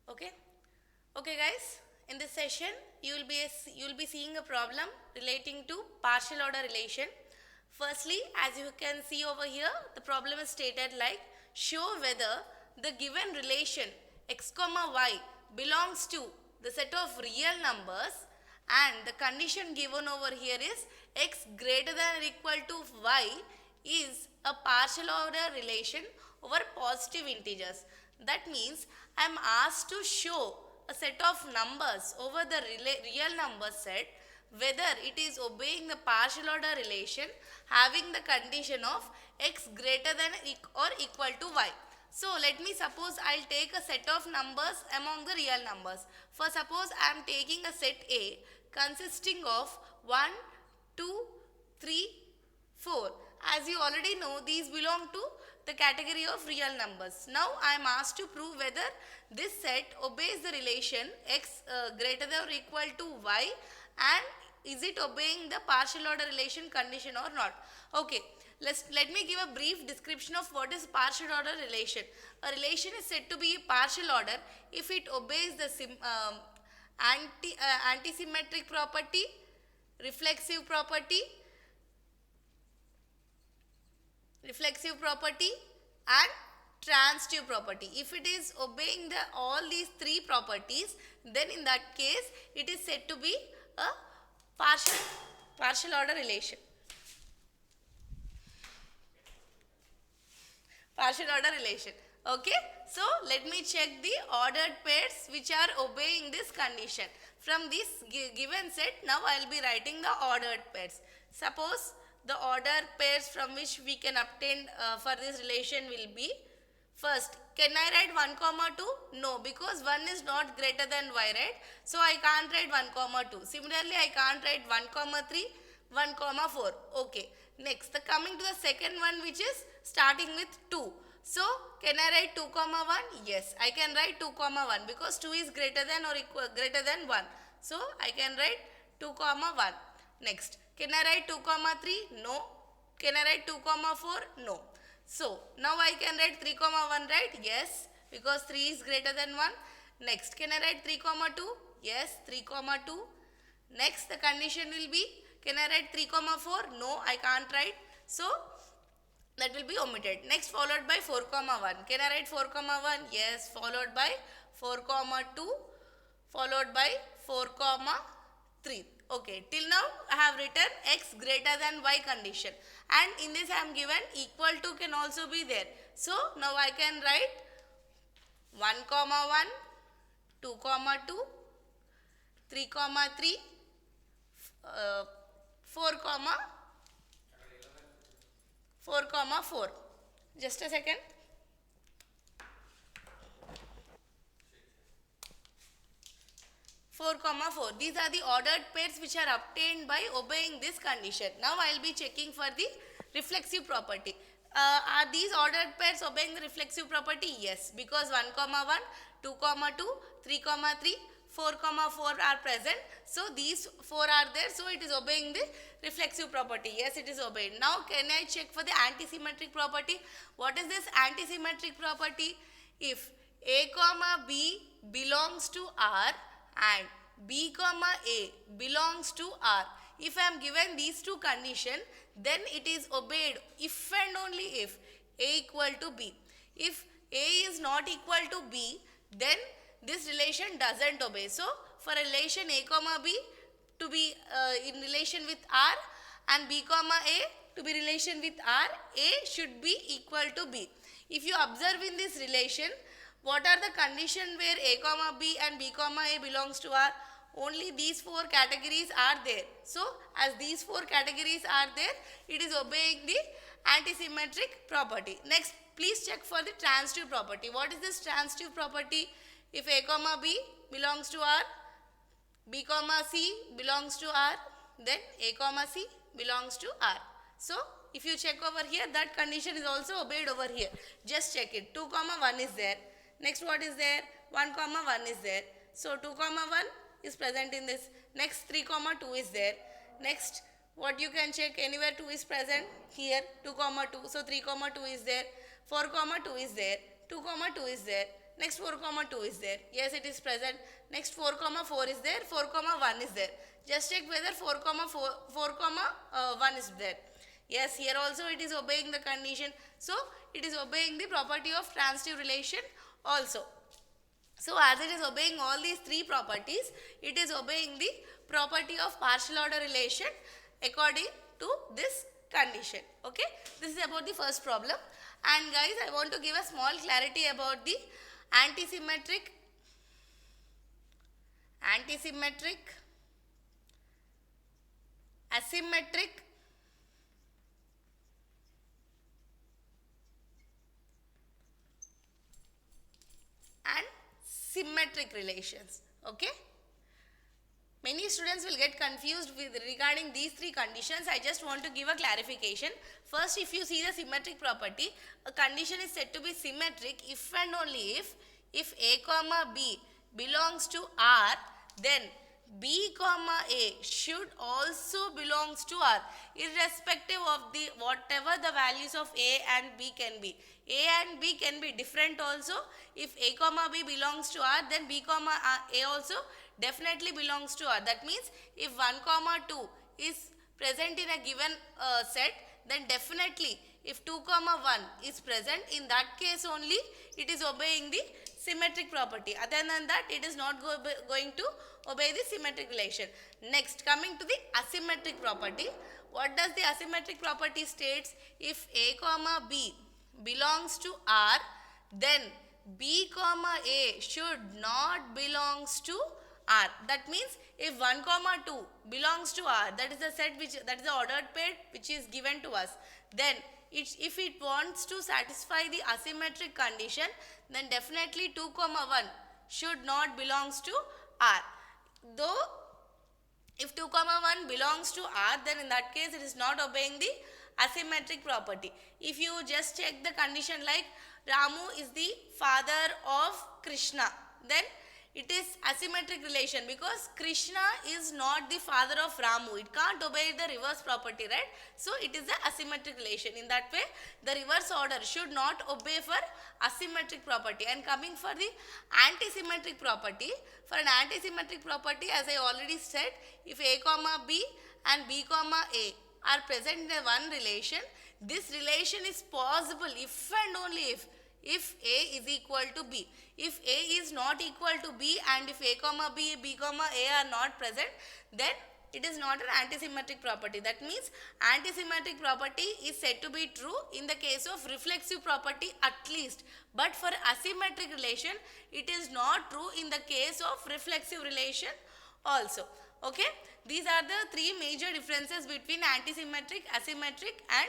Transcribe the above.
Okay. Okay guys, in this session you will be seeing a problem relating to partial order relation. Firstly, as you can see over here, the problem is stated like show whether the given relation x comma y belongs to the set of real numbers, and the condition given over here is x greater than or equal to y is a partial order relation over positive integers. That means I am asked to show a set of numbers over the real number set whether it is obeying the partial order relation having the condition of x greater than or equal to y. So let me suppose I'll take a set of numbers among the real numbers. For suppose I am taking a set A consisting of 1, 2, 3, 4. As you already know, these belong to the category of real numbers. Now I am asked to prove whether this set obeys the relation x greater than or equal to y, and is it obeying the partial order relation condition or not. Okay, let me give a brief description of what is partial order relation. A relation is said to be partial order if it obeys the antisymmetric property, reflexive property, and transitive property. If it is obeying all these three properties, then in that case it is said to be a partial order relation. Okay, so let me check the ordered pairs which are obeying this condition. From this given set, now I will be writing the ordered pairs. Suppose the ordered pairs from which we can obtain for this relation will be: first, can I write 1 comma 2? No, because 1 is not greater than y, right? So I can't write 1 comma 2. Similarly, I can't write 1 comma 3, 1 comma 4. Okay. Next, coming to the second one, which is starting with 2. So can I write 2 comma 1? Yes, I can write 2 comma 1 because 2 is greater than or greater than 1. So I can write 2 comma 1. Next, can I write 2 comma 3? No. Can I write 2 comma 4? No. So now I can write 3 comma 1, right? Yes, because 3 is greater than 1. Next, can I write 3 comma 2? Yes, 3 comma 2. Next, the condition will be, can I write 3 comma 4? No, I can't write. So that will be omitted. Next, followed by 4 comma 1. Can I write 4 comma 1? Yes, followed by 4 comma 2, followed by 4 comma 3. Okay, till now I have written x greater than y condition, and in this I am given equal to can also be there. So now I can write 1 comma 1, 2 comma 2, 3 comma 3, 4 comma 4. Just a second. Four comma 4. These are the ordered pairs which are obtained by obeying this condition. Now I will be checking for the reflexive property. Are these ordered pairs obeying the reflexive property? Yes, because 1 comma 1, 2 comma 2, 3 comma 3, 4 comma 4 are present. So these 4 are there. So it is obeying the reflexive property. Yes, it is obeyed. Now can I check for the antisymmetric property? What is this antisymmetric property? If A comma B belongs to R and B comma A belongs to R, if I am given these two conditions, then it is obeyed if and only if A equal to B. If A is not equal to B, then this relation doesn't obey. So for relation A comma B to be in relation with R and B comma A to be relation with R, A should be equal to B. If you observe in this relation, what are the conditions where A comma B and B comma A belongs to R? Only these 4 categories are there. So as these 4 categories are there, it is obeying the antisymmetric property. Next, please check for the transitive property. What is this transitive property? If A comma B belongs to R, B comma C belongs to R, then A comma C belongs to R. So if you check over here, that condition is also obeyed over here. Just check it. 2 comma 1 is there. Next, what is there? 1 comma 1 is there. So 2 comma 1 is present in this. Next, 3 comma 2 is there. Next, what you can check, anywhere 2 is present here. 2 comma 2. So 3 comma 2 is there. 4 comma 2 is there. 2 comma 2 is there. Next 4 comma 2 is there. Yes, it is present. Next 4 comma 4 is there. 4 comma 1 is there. Just check whether 4 comma 4 comma 1 is there. Yes, here also it is obeying the condition. So it is obeying the property of transitive relation also. So as it is obeying all these three properties, it is obeying the property of partial order relation according to this condition. Okay, this is about the first problem. And guys, I want to give a small clarity about the antisymmetric, asymmetric, and symmetric relations. Okay, many students will get confused with regarding these three conditions. I just want to give a clarification. First, if you see the symmetric property, a condition is said to be symmetric if and only if A comma B belongs to R, then B comma A should also belongs to R, irrespective of the whatever the values of A and B can be. A and B can be different also. If A comma B belongs to R, then B comma A also definitely belongs to R. That means if 1 comma 2 is present in a given set, then definitely if 2 comma 1 is present, in that case only it is obeying the symmetric property. Other than that, it is not going to obey the symmetric relation. Next, coming to the asymmetric property. What does the asymmetric property states? If A comma B belongs to R, then B comma A should not belongs to R. That means if 1 comma 2 belongs to R, that is the set that is the ordered pair which is given to us, then if it wants to satisfy the asymmetric condition, then definitely 2 comma 1 should not belongs to R. Though if 2 comma 1 belongs to R, then in that case it is not obeying the asymmetric property. If you just check the condition like Ramu is the father of Krishna, then it is asymmetric relation because Krishna is not the father of Ramu. It can't obey the reverse property, right? So it is the asymmetric relation. In that way, the reverse order should not obey for asymmetric property. And coming for the antisymmetric property, for an antisymmetric property, as I already said, if A comma B and B comma A are present in a one relation, this relation is possible if and only if A is equal to B. If A is not equal to B and if A comma B, B comma A are not present, then it is not an antisymmetric property. That means antisymmetric property is said to be true in the case of reflexive property at least. But for asymmetric relation, it is not true in the case of reflexive relation also. Okay, these are the three major differences between antisymmetric, asymmetric and